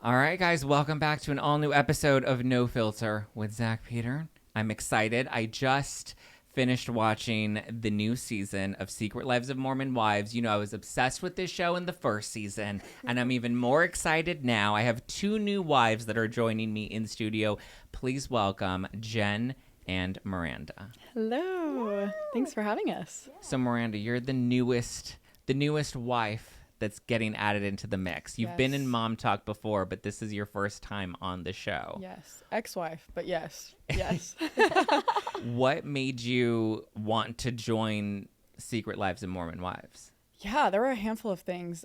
All right, guys, welcome back to an all-new episode of No Filter with Zack Peter. I'm excited. I just finished watching the new season of Secret Lives of Mormon Wives. You know, I was obsessed with this show in the first season, and I'm even more excited now. I have two new wives that are joining me in studio. Please welcome Jen and Miranda. Hello. Thanks for having us. So, Miranda, you're the newest wife that's getting added into the mix. You've been in Mom Talk before, but this is your first time on the show. Yes. Ex-wife, but yes. What made you want to join Secret Lives of Mormon Wives? Yeah, there were a handful of things.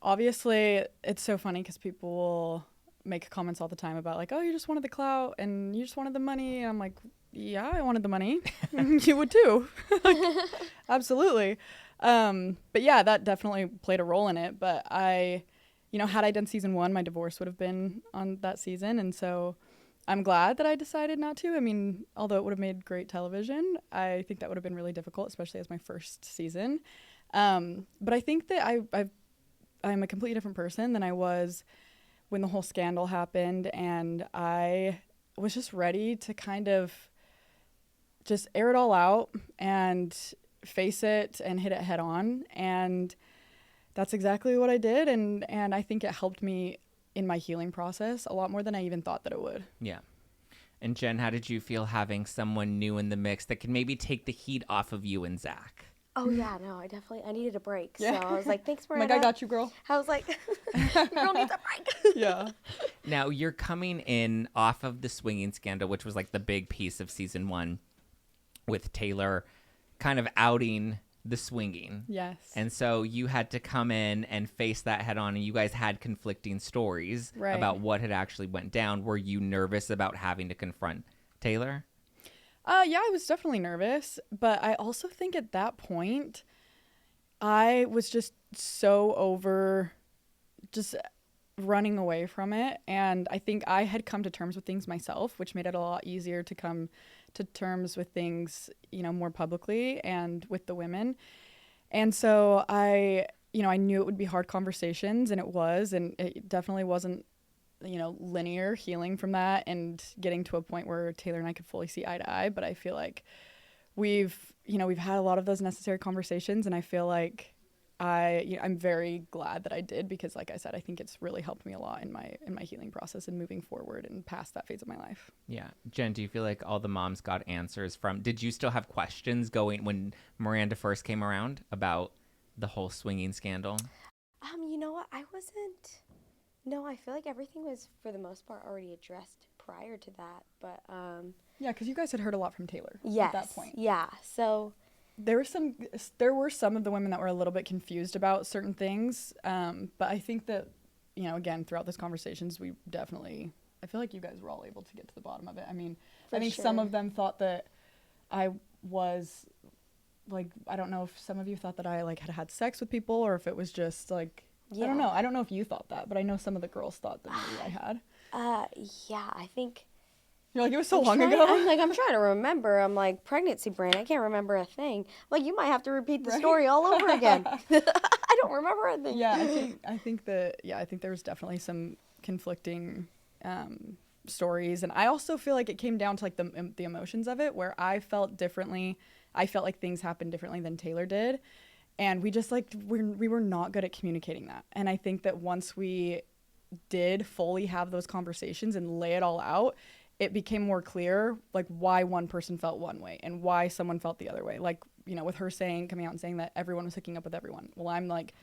Obviously, it's so funny because people will make comments all the time about like, oh, you just wanted the clout and you just wanted the money. And I'm like, yeah, I wanted the money. You would too. Like, absolutely. But yeah, that definitely played a role in it. But had I done season 1, my divorce would have been on that season. And so I'm glad that I decided not to. I mean, although it would have made great television, I think that would have been really difficult, especially as my first season. But I think that I'm a completely different person than I was when the whole scandal happened. And I was just ready to kind of just air it all out and face it and hit it head on. And that's exactly what I did. And I think it helped me in my healing process a lot more than I even thought that it would. Yeah. And Jen, how did you feel having someone new in the mix that can maybe take the heat off of you and Zack? Oh yeah, no, I needed a break. Yeah. So I was like, thanks, Miranda. Like, I got you, girl. I was like, your girl needs a break. Yeah. Now, you're coming in off of the swinging scandal, which was like the big piece of season 1 with Taylor kind of outing the swinging. Yes. And so you had to come in and face that head on, and you guys had conflicting stories about what had actually went down. Were you nervous about having to confront Taylor? Yeah, I was definitely nervous, but I also think at that point, I was just so over just running away from it. And I think I had come to terms with things myself, which made it a lot easier to come to terms with things, more publicly and with the women. And so I knew it would be hard conversations, and it was, and it definitely wasn't, linear healing from that and getting to a point where Taylor and I could fully see eye to eye. But I feel like we've had a lot of those necessary conversations, and I feel like I'm very glad that I did, because like I said, I think it's really helped me a lot in my healing process and moving forward and past that phase of my life. Yeah. Jen, do you feel like all the moms got answers did you still have questions going when Miranda first came around about the whole swinging scandal? You know what? No, I feel like everything was, for the most part, already addressed prior to that. But, yeah, because you guys had heard a lot from Taylor at that point. Yeah, so there were some of the women that were a little bit confused about certain things. But I think that, again, throughout those conversations, I feel like you guys were all able to get to the bottom of it. I mean, I think some of them thought that I was, like, I don't know if some of you thought that I, like, had sex with people, or if it was just, like, yeah. I don't know. I don't know if you thought that, but I know some of the girls thought that maybe I had. Yeah, I think. You're like, it was so long ago. I'm trying to remember. I'm like, pregnancy brain. I can't remember a thing. Like, you might have to repeat the story all over again. I don't remember a thing. Yeah, I think there was definitely some conflicting stories, and I also feel like it came down to like the emotions of it, where I felt differently. I felt like things happened differently than Taylor did. And we just we were not good at communicating that. And I think that once we did fully have those conversations and lay it all out, it became more clear, like, why one person felt one way and why someone felt the other way. Like, with her coming out and saying that everyone was hooking up with everyone. Well, I'm like,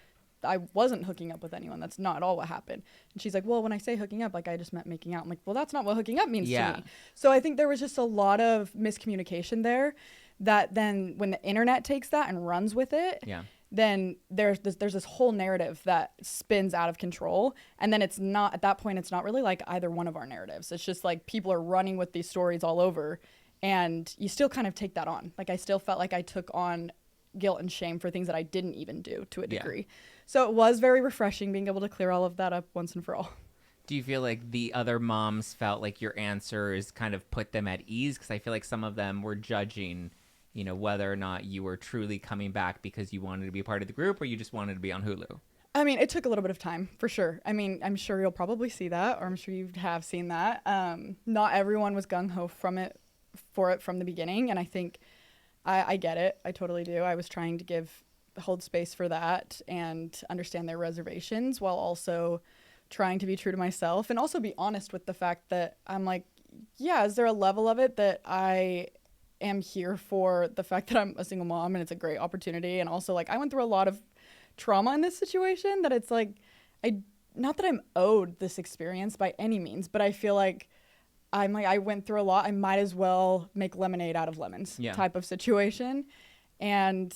I wasn't hooking up with anyone. That's not at all what happened. And she's like, well, when I say hooking up, like, I just meant making out. I'm like, well, that's not what hooking up means to me. So I think there was just a lot of miscommunication there. That then when the internet takes that and runs with it, then there's this whole narrative that spins out of control. And then it's not, at that point, it's not really like either one of our narratives. It's just like people are running with these stories all over, and you still kind of take that on. Like, I still felt like I took on guilt and shame for things that I didn't even do to a degree. So it was very refreshing being able to clear all of that up once and for all. Do you feel like the other moms felt like your answers kind of put them at ease? Because I feel like some of them were judging whether or not you were truly coming back because you wanted to be a part of the group, or you just wanted to be on Hulu. I mean, it took a little bit of time for sure. I mean, I'm sure you'll probably see that, or I'm sure you have seen that. Not everyone was gung ho for it from the beginning, and I think I get it. I totally do. I was trying to hold space for that and understand their reservations while also trying to be true to myself and also be honest with the fact that I'm like, yeah, is there a level of it that I am here for the fact that I'm a single mom and it's a great opportunity, and also like I went through a lot of trauma in this situation that it's like not that I'm owed this experience by any means, but I feel like I went through a lot. I might as well make lemonade out of lemons type of situation. And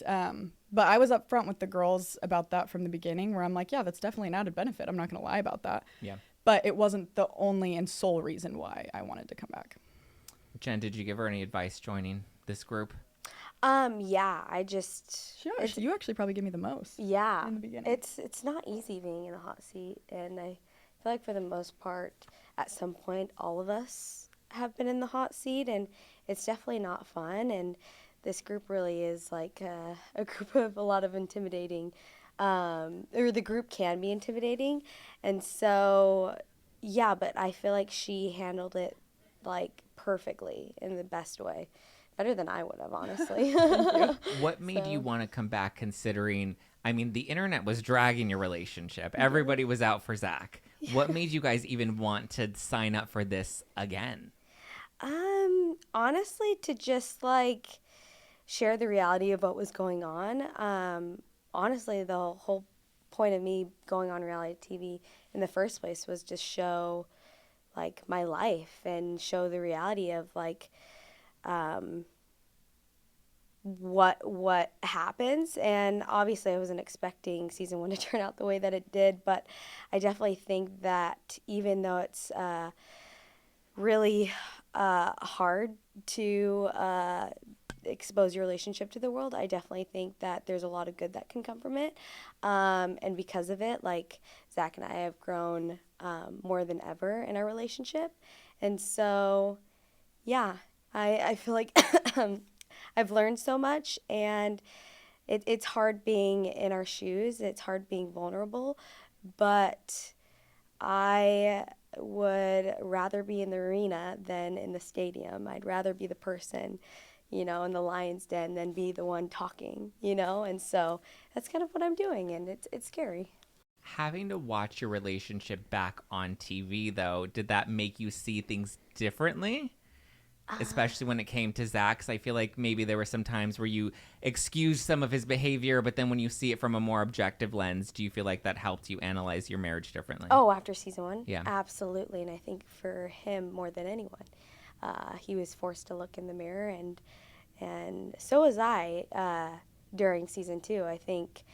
but I was upfront with the girls about that from the beginning, where I'm like, yeah, that's definitely an added benefit. I'm not going to lie about that. Yeah. But it wasn't the only and sole reason why I wanted to come back. Jen, did you give her any advice joining this group? Yeah, I just... You actually probably gave me the most. Yeah. In the beginning. It's not easy being in the hot seat, and I feel like for the most part, at some point, all of us have been in the hot seat, and it's definitely not fun, and this group really is like a group of a lot of intimidating, or the group can be intimidating, and so, yeah, but I feel like she handled it, like, perfectly in the best way. Better than I would have, honestly. What made you want to come back, considering, I mean, the internet was dragging your relationship. Everybody was out for Zack. What made you guys even want to sign up for this again? Honestly, to just, like, share the reality of what was going on. Honestly, the whole point of me going on reality TV in the first place was just show, like, my life and show the reality of, like, what happens. And obviously I wasn't expecting season 1 to turn out the way that it did, but I definitely think that even though it's really hard to expose your relationship to the world, I definitely think that there's a lot of good that can come from it, and because of it, like, Zack and I have grown more than ever in our relationship. And so yeah, I feel like I've learned so much, and it's hard being in our shoes. It's hard being vulnerable, but I would rather be in the arena than in the stadium. I'd rather be the person, in the lion's den than be the one talking, and so that's kind of what I'm doing, and it's scary. Having to watch your relationship back on TV, though, did that make you see things differently? Especially when it came to Zack, 'cause I feel like maybe there were some times where you excused some of his behavior, but then when you see it from a more objective lens, do you feel like that helped you analyze your marriage differently? Oh, after season 1? Yeah. Absolutely, and I think for him more than anyone, he was forced to look in the mirror, and so was I during season 2. I think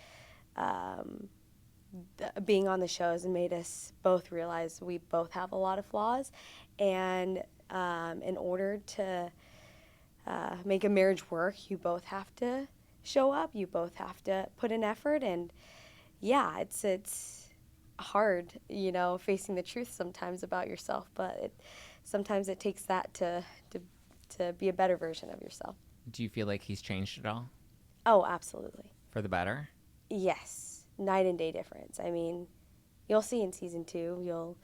being on the show has made us both realize we both have a lot of flaws, and in order to make a marriage work, you both have to show up, you both have to put in effort, and yeah, it's hard, facing the truth sometimes about yourself, but sometimes it takes that to be a better version of yourself. Do you feel like he's changed at all? Oh, absolutely. For the better? Yes, night and day difference. I mean, you'll see in season 2, you'll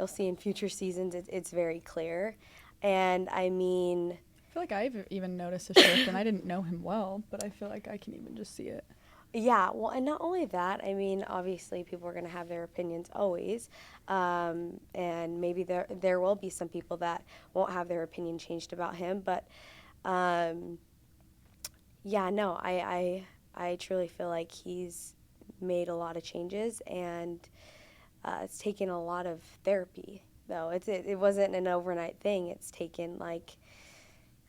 see in future seasons, it's very clear. And I mean, I feel like I've even noticed a shift, and I didn't know him well, but I feel like I can even just see it. Yeah, well, and not only that, I mean, obviously people are going to have their opinions always, and maybe there will be some people that won't have their opinion changed about him, but yeah, no, I truly feel like he's made a lot of changes, and it's taken a lot of therapy, though. It wasn't an overnight thing. It's taken, like,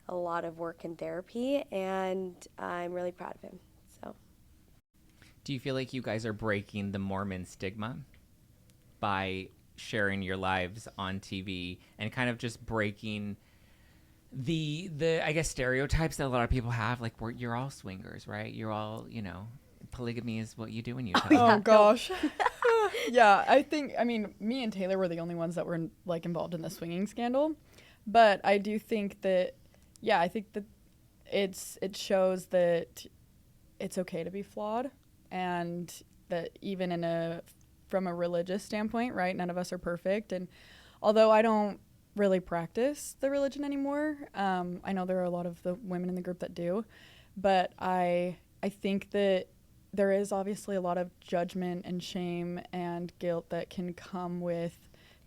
a lot of work and therapy, and I'm really proud of him. So, do you feel like you guys are breaking the Mormon stigma by sharing your lives on TV and kind of just breaking the I guess stereotypes that a lot of people have, like, you're all swingers, right? You're all, polygamy is what you do in Utah. Oh gosh. Yeah, I mean, me and Taylor were the only ones that were like involved in the swinging scandal, but I do think that, yeah, I think that it shows that it's okay to be flawed, and that even from a religious standpoint, right? None of us are perfect. And although I don't really practice the religion anymore, I know there are a lot of the women in the group that do, but I think that there is obviously a lot of judgment and shame and guilt that can come with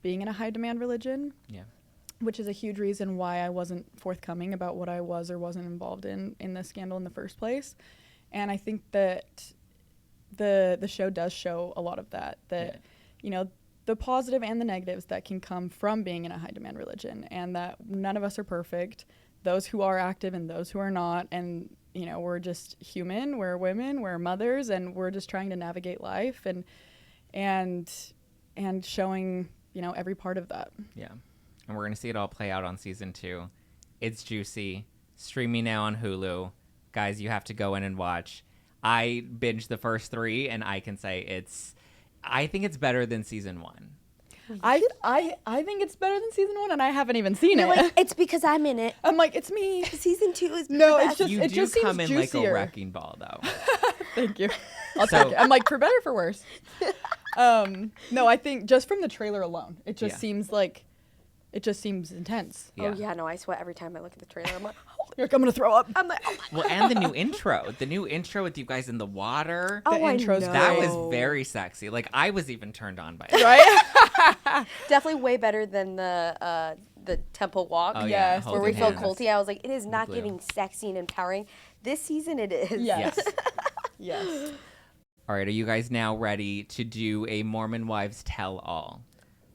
being in a high demand religion. Yeah. Which is a huge reason why I wasn't forthcoming about what I was or wasn't involved in the scandal in the first place. And I think that the show does show a lot of that, you know, the positive and the negatives that can come from being in a high demand religion, and that none of us are perfect, those who are active and those who are not. And, you know, we're just human, we're women, we're mothers, and we're just trying to navigate life and showing, you know, every part of that. Yeah. And we're going to see it all play out on season 2. It's juicy. Streaming now on Hulu. Guys, you have to go in and watch. I binged the first 3, and I can say I think it's better than season 1. I think it's better than season 1, and I haven't even seen You're it. like, it's because I'm in it. I'm like, it's me. Season 2 is No, the it's best. just You it do just seems come in juicier. like a wrecking ball, though. Thank you. I'll So- take it. I'm like, for better or for worse. No, I think just from the trailer alone, it just seems intense. Oh yeah, no, I sweat every time I look at the trailer. I'm like, You're like, I'm gonna throw up. I'm like, oh my Well, and the new intro with you guys in the water. Oh, I intro's know. That was very sexy. Like, I was even turned on by it. Right? Definitely way better than the temple walk. Oh, Yes, Where we holding felt hands. culty. I was like, it is not Blue. giving sexy and empowering. This season it is. Yes. Yes. Yes. All right, are you guys now ready to do a Mormon Wives tell-all?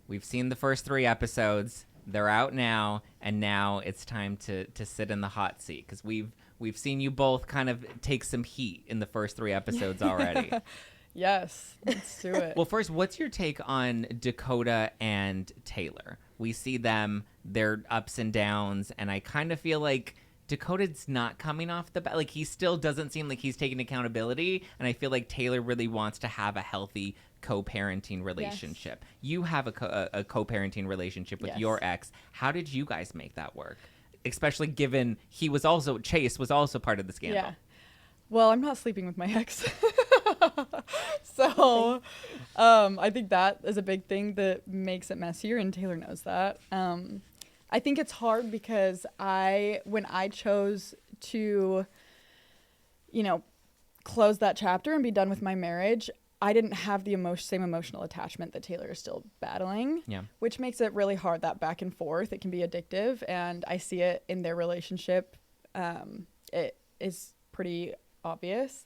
We've seen the first 3 episodes. They're out now, and now it's time to sit in the hot seat, because we've seen you both kind of take some heat in the first 3 episodes already. Yes. Let's do it. Well, first, what's your take on Dakota and Taylor? We see them, their ups and downs, and I kind of feel like Dakota's not coming off the bat. Like, he still doesn't seem like he's taking accountability, and I feel like Taylor really wants to have a healthy co-parenting relationship. You have a co-parenting relationship with Yes. your ex. How did you guys make that work? Especially given Chase was also part of the scandal. Yeah. Well, I'm not sleeping with my ex. So I think that is a big thing that makes it messier, and Taylor knows that. I think it's hard because when I chose to, you know, close that chapter and be done with my marriage, I didn't have the same emotional attachment that Taylor is still battling, which makes it really hard, that back and forth. It can be addictive, and I see it in their relationship. It is pretty obvious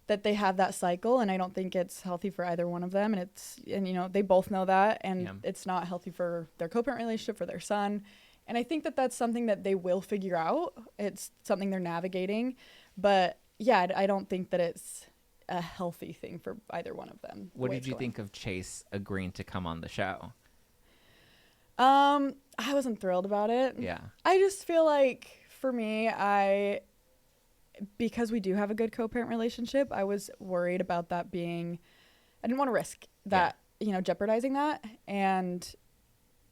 that they have that cycle, and I don't think it's healthy for either one of them. And you know, they both know that, and it's not healthy for their co-parent relationship, for their son. And I think that that's something that they will figure out. It's something they're navigating, but yeah, I don't think that it's a healthy thing for either one of them. What did you think of Chase agreeing to come on the show? I wasn't thrilled about it. Yeah. I just feel like, for me, because we do have a good co-parent relationship, I was worried about that I didn't want to risk that, you know, jeopardizing that. And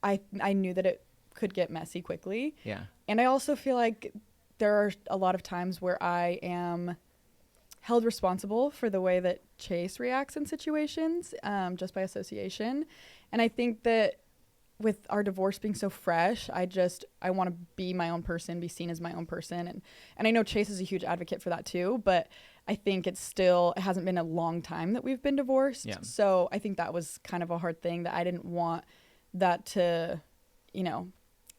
I knew that it could get messy quickly. Yeah. And I also feel like there are a lot of times where I am held responsible for the way that Chase reacts in situations, just by association. And I think that with our divorce being so fresh, I want to be my own person, be seen as my own person. And I know Chase is a huge advocate for that too, but I think it hasn't been a long time that we've been divorced. Yeah. So I think that was kind of a hard thing, that I didn't want that to, you know,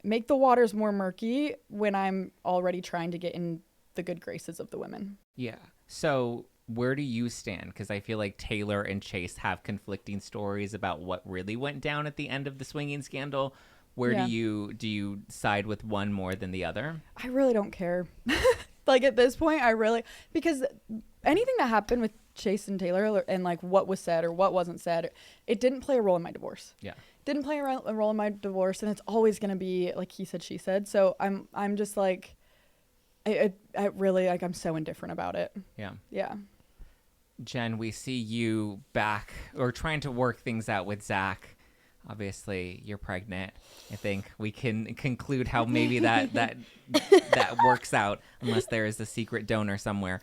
make the waters more murky when I'm already trying to get in the good graces of the women. Yeah. So where do you stand? Because I feel like Taylor and Chase have conflicting stories about what really went down at the end of the swinging scandal. Where do you side with one more than the other? I really don't care. Like, at this point, because anything that happened with Chase and Taylor, and like what was said or what wasn't said, it didn't play a role in my divorce. Yeah. Didn't play a role in my divorce, and it's always going to be like he said, she said. So I'm just like, I really, like, I'm so indifferent about it. Yeah. Yeah. Jen, we see you back or trying to work things out with Zack. Obviously, you're pregnant. I think we can conclude how maybe that works out, unless there is a secret donor somewhere.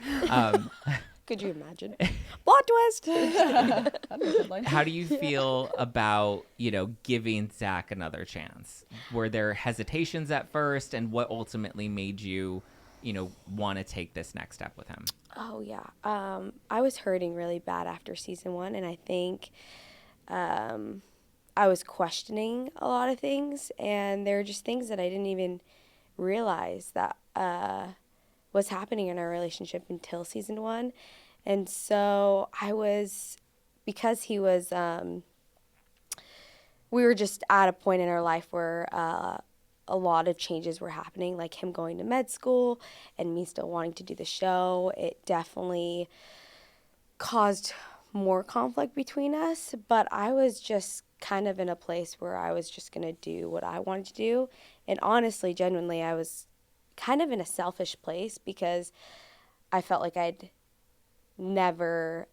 Could you imagine? Plot twist. That'd be a headline. How do you feel about, giving Zack another chance? Were there hesitations at first, and what ultimately made you, want to take this next step with him? Oh, yeah. I was hurting really bad after season 1, and I think I was questioning a lot of things, and there were just things that I didn't even realize that was happening in our relationship until season 1. And so because he was, we were just at a point in our life where a lot of changes were happening, like him going to med school and me still wanting to do the show. It definitely caused more conflict between us, but I was just kind of in a place where I was just going to do what I wanted to do. And honestly, genuinely, I was kind of in a selfish place because I felt like I'd never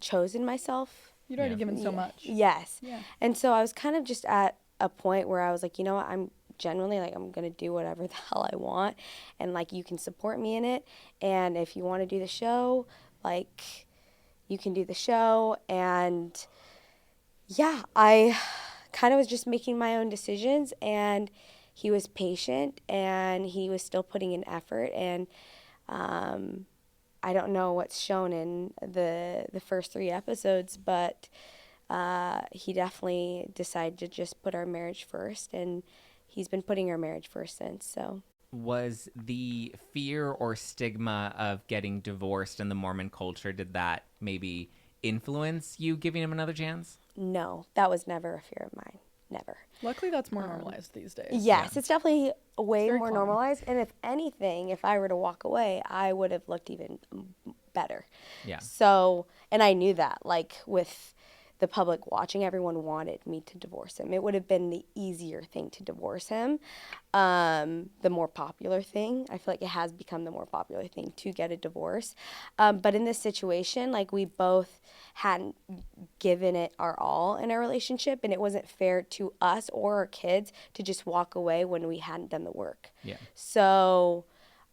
chosen myself. You'd already given so much. Yes. Yeah. And so I was kind of just at a point where I was like, you know what, I'm genuinely I'm going to do whatever the hell I want, and you can support me in it, and if you want to do the show, you can do the show. And yeah, I kind of was just making my own decisions, and he was patient and he was still putting in effort. And I don't know what's shown in the first 3 episodes, but he definitely decided to just put our marriage first, and he's been putting our marriage first since. So was the fear or stigma of getting divorced in the Mormon culture, did that maybe influence you giving him another chance? No, that was never a fear of mine. Never. Luckily, that's more normalized these days. Yes, it's definitely way more common. normalized. And if anything, if I were to walk away, I would have looked even better. Yeah. So, and I knew that, with the public watching, everyone wanted me to divorce him. It would have been the easier thing to divorce him, the more popular thing. I feel like it has become the more popular thing to get a divorce. But in this situation, we both hadn't given it our all in our relationship, and it wasn't fair to us or our kids to just walk away when we hadn't done the work. Yeah. So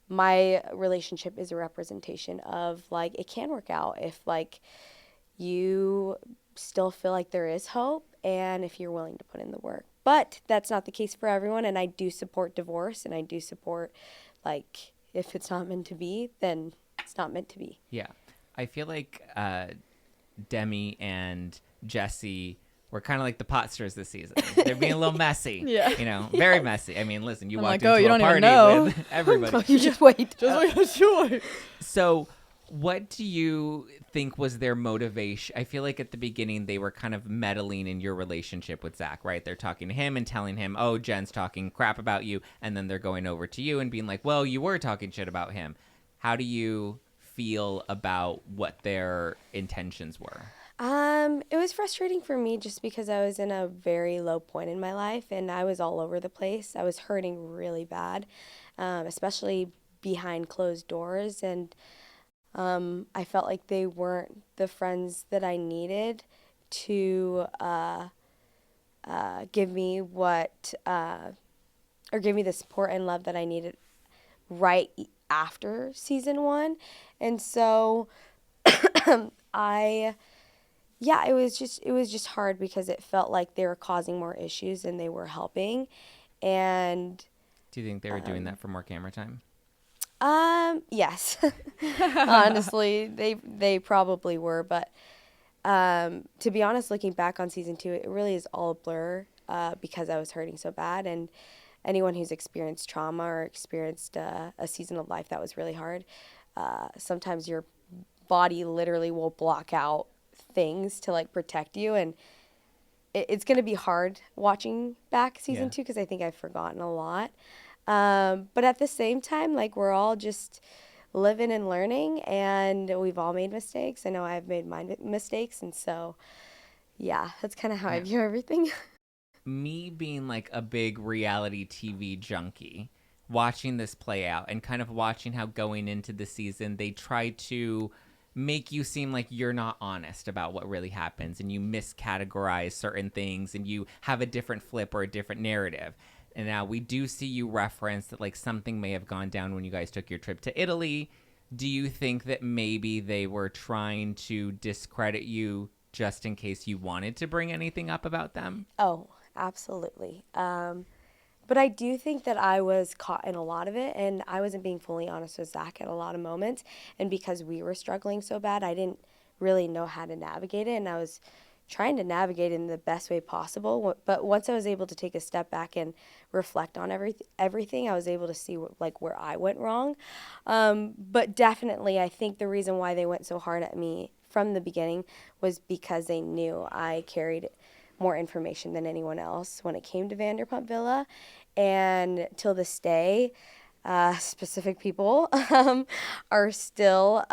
my relationship is a representation of it can work out if you still feel like there is hope, and if you're willing to put in the work. But that's not the case for everyone, and I do support divorce, and I do support if it's not meant to be, then it's not meant to be. Yeah. I feel like Demi and Jesse were kind of like the pot stirers this season. They're being a little messy. Yeah. Very messy. I mean, listen, you I'm walked like, oh, into you a don't even party know. with everybody. You just wait. So what do you think was their motivation? I feel like at the beginning they were kind of meddling in your relationship with Zack, right? They're talking to him and telling him, oh, Jen's talking crap about you. And then they're going over to you and being like, well, you were talking shit about him. How do you feel about what their intentions were? It was frustrating for me just because I was in a very low point in my life, and I was all over the place. I was hurting really bad, especially behind closed doors, and I felt like they weren't the friends that I needed to give me give me the support and love that I needed right after season 1. And so it was just hard because it felt like they were causing more issues than they were helping. And do you think they were doing that for more camera time? Yes. Honestly, they probably were, but to be honest, looking back on season 2, it really is all a blur because I was hurting so bad. And anyone who's experienced trauma or experienced a season of life that was really hard, sometimes your body literally will block out things to protect you, and it's going to be hard watching back season 2 because I think I've forgotten a lot. But at the same time, we're all just living and learning, and we've all made mistakes. I know I've made my mistakes, and so yeah, that's kind of how I view everything. Me being a big reality TV junkie, watching this play out and kind of watching how going into the season they try to make you seem like you're not honest about what really happens, and you miscategorize certain things, and you have a different flip or a different narrative. And now we do see you reference that like something may have gone down when you guys took your trip to Italy. Do you think that maybe they were trying to discredit you just in case you wanted to bring anything up about them? Oh, absolutely. But I do think that I was caught in a lot of it, and I wasn't being fully honest with Zack at a lot of moments. And because we were struggling so bad, I didn't really know how to navigate it, and I was trying to navigate it in the best way possible. But once I was able to take a step back and reflect on everything, I was able to see where I went wrong. But definitely, I think the reason why they went so hard at me from the beginning was because they knew I carried more information than anyone else when it came to Vanderpump Villa. And till this day, specific people are still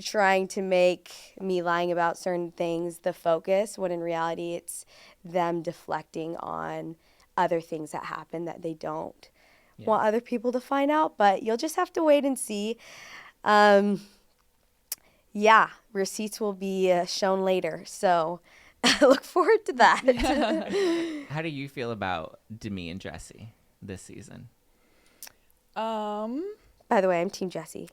trying to make me lying about certain things the focus, when in reality it's them deflecting on other things that happen that they don't want other people to find out. But you'll just have to wait and see. Receipts will be shown later. So I look forward to that. How do you feel about Demi and Jesse this season? By the way, I'm Team Jesse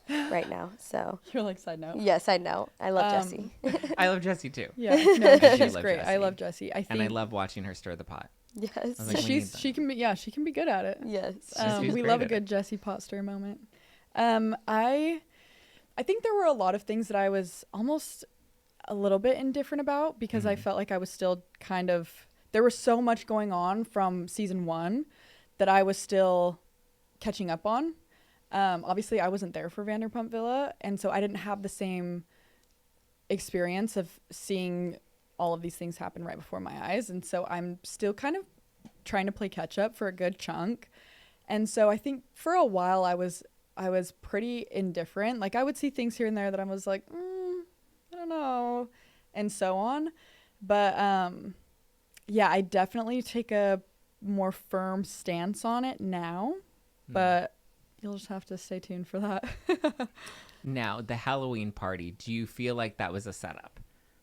right now. So You're like, side note. yes, I know. I love Jesse. I love Jesse too. Yeah, no, she's love great. Jessie. I love Jessie. I think And I love watching her stir the pot. Yes. I was like, we need that. she can be good at it. Yes. She's We great love a at good it. Jessie Potster moment. I think there were a lot of things that I was almost a little bit indifferent about because I felt like I was still kind of, there was so much going on from season 1 that I was still catching up on. Obviously I wasn't there for Vanderpump Villa, and so I didn't have the same experience of seeing all of these things happen right before my eyes, and so I'm still kind of trying to play catch up for a good chunk. And so I think for a while I was pretty indifferent. Like I would see things here and there that I was like, I don't know, and so on. But I definitely take a more firm stance on it now, but you'll just have to stay tuned for that. Now, the Halloween party, do you feel like that was a setup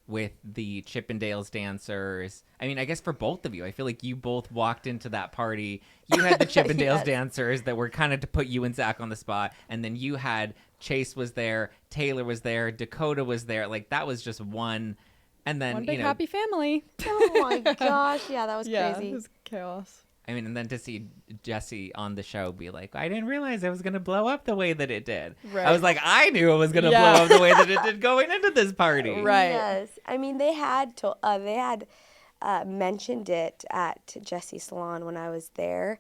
with the Chippendales dancers? I mean, I guess for both of you, I feel like you both walked into that party. You had the Chippendales Yes. dancers that were kind of to put you and Zack on the spot. And then you had Chase was there, Taylor was there, Dakota was there. Like that was just one. And then, One big happy family. Oh my gosh. Yeah, that was Yeah, crazy. it was chaos. I mean, and then to see Jesse on the show be like, I didn't realize it was going to blow up the way that it did. Right. I was like, I knew it was going to Yeah. blow up the way that it did going into this party. Right. Yes. I mean, they had mentioned it at Jesse's salon when I was there.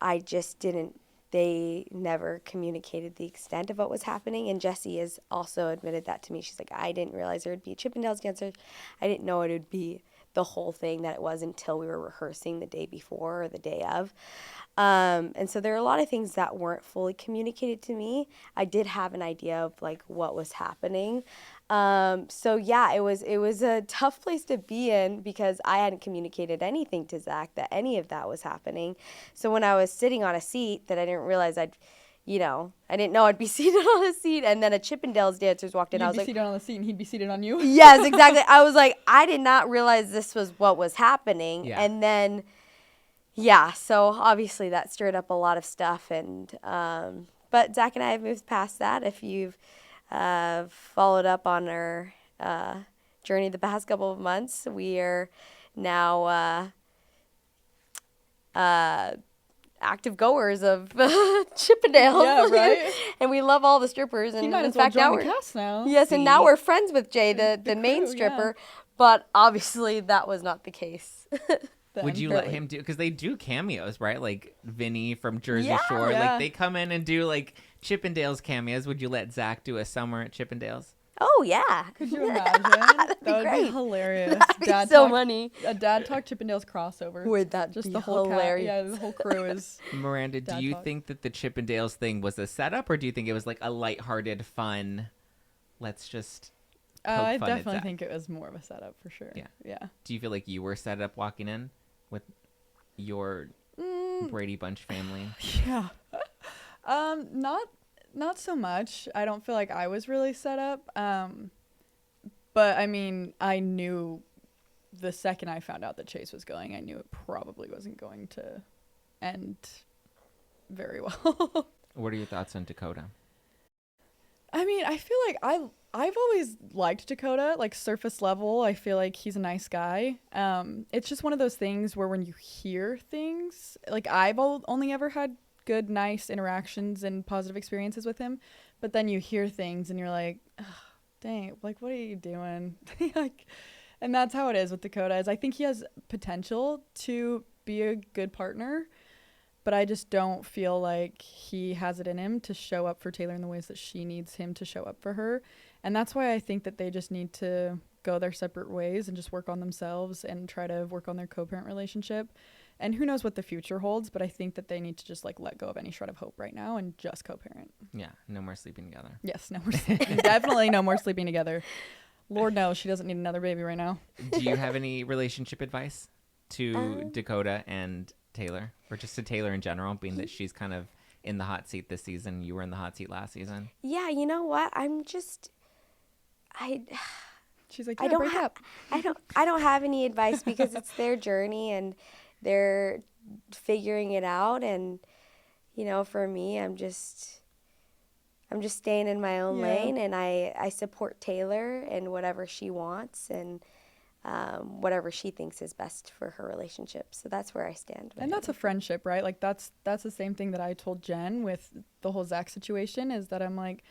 I just didn't. They never communicated the extent of what was happening, and Jessie has also admitted that to me. She's like, I didn't realize there would be a Chippendales dancer. I didn't know it would be the whole thing that it was until we were rehearsing the day before or the day of. And so there are a lot of things that weren't fully communicated to me. I did have an idea of like what was happening. So yeah, it was a tough place to be in because I hadn't communicated anything to Zack that any of that was happening. So when I was sitting on a seat that I didn't realize I didn't know I'd be seated on a seat, and then a Chippendales dancers walked in. You'd I was be like, seated on the seat and he'd be seated on you. yes, exactly. I was like, I did not realize this was what was happening. Yeah. And then, yeah, so obviously that stirred up a lot of stuff. And but Zack and I have moved past that. If you've followed up on our journey the past couple of months, we are now active goers of Chippendales. Yeah, right? And we love all the strippers. And You might in as well fact, now join we're the cast now. yes, and now See? we're friends with Jay, the main crew, stripper. But obviously, that was not the case. Then, Would you let really. him do, because they do cameos, right? Like Vinny from Jersey Yeah. Shore. Yeah. Like they come in and do like Chippendales cameos. Would you let Zack do a summer at Chippendales? Oh yeah, Could you imagine? That'd be That would great. be hilarious. That'd be so funny. A Dad Talk Chippendales crossover. Would that Just be the whole hilarious? yeah, the whole crew is. Miranda, do Dad you talk. think that the Chippendales thing was a setup, or do you think it was like a lighthearted, fun, let's just poke I fun at definitely Zack? think it was more of a setup for sure. Yeah. Yeah. Do you feel like you were set up walking in with your Brady Bunch family? Yeah. Not so much. I don't feel like I was really set up. But I mean, I knew the second I found out that Chase was going, I knew it probably wasn't going to end very well. What are your thoughts on Dakota? I mean, I feel like I've always liked Dakota, like surface level. I feel like he's a nice guy. It's just one of those things where when you hear things, like I've only ever had good, nice interactions and positive experiences with him, but then you hear things and you're like, oh, dang, like what are you doing? Like, and that's how it is with Dakota. Is I think he has potential to be a good partner, but I just don't feel like he has it in him to show up for Taylor in the ways that she needs him to show up for her. And that's why I think that they just need to go their separate ways and just work on themselves and try to work on their co-parent relationship. And who knows what the future holds, but I think that they need to just like let go of any shred of hope right now and just co-parent. Yeah, no more sleeping together. Yes, no more definitely no more sleeping together. Lord knows she doesn't need another baby right now. Do you have any relationship advice to Dakota and Taylor, or just to Taylor in general, being that she's kind of in the hot seat this season? You were in the hot seat last season. Yeah, you know what? She's like, I don't have any advice because it's their journey and they're figuring it out. And you know, for me, I'm just staying in my own lane, and I support Taylor and whatever she wants and whatever she thinks is best for her relationship. So that's where I stand. And that's a friendship, right? Like that's the same thing that I told Jen with the whole Zack situation, is that I'm like,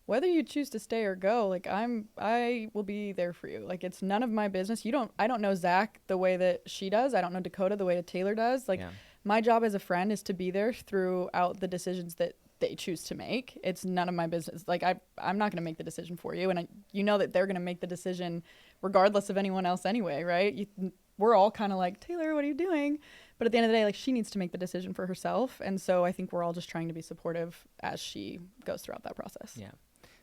whether you choose to stay or go, like I will be there for you. Like it's none of my business. I don't know Zack the way that she does. I don't know Dakota the way that Taylor does. Like my job as a friend is to be there throughout the decisions that they choose to make. It's none of my business. Like I'm not going to make the decision for you, and you know that they're going to make the decision regardless of anyone else anyway, right? We're all kind of like, Taylor, what are you doing? But at the end of the day, like she needs to make the decision for herself, and so I think we're all just trying to be supportive as she goes throughout that process. Yeah.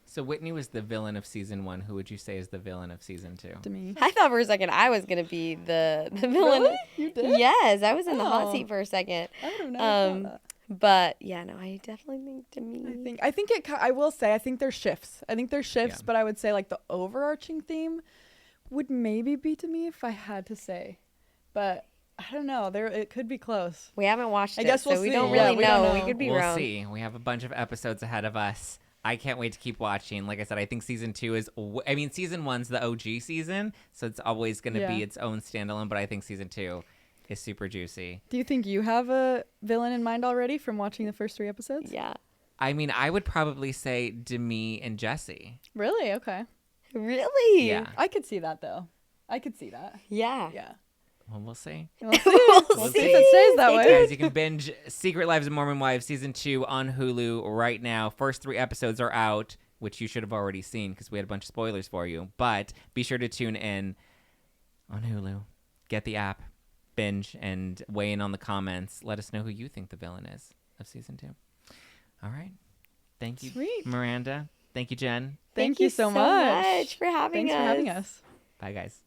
So Whitney was the villain of season 1. Who would you say is the villain of season 2? To me, I thought for a second I was gonna be the villain. Really? You did? Yes, I was in the hot seat for a second. I would have never thought that. But yeah, no, I definitely think to me. I will say, I think there's shifts. But I would say like the overarching theme would maybe be to me if I had to say, but I don't know. It could be close. We haven't watched it, guess we'll so we see. don't Yeah, really we know. don't know. We could be We'll wrong. see. We have a bunch of episodes ahead of us. I can't wait to keep watching. Like I said, I think season 2 is, season 1's the OG season, so it's always going to be its own standalone, but I think season 2 is super juicy. Do you think you have a villain in mind already from watching the first 3 episodes? Yeah. I mean, I would probably say Demi and Jesse. Really? Okay. Really? Yeah. I could see that though. I could see that. Yeah. Yeah. Well, we'll see. We'll see. We'll See if it stays that way. Guys, you can binge Secret Lives of Mormon Wives season 2 on Hulu right now. First 3 episodes are out, which you should have already seen because we had a bunch of spoilers for you. But be sure to tune in on Hulu. Get the app, binge, and weigh in on the comments. Let us know who you think the villain is of season 2. All right. Thank you, Sweet. Miranda. Thank you, Jen. Thank you so much for having Thanks us. for having us. Bye, guys.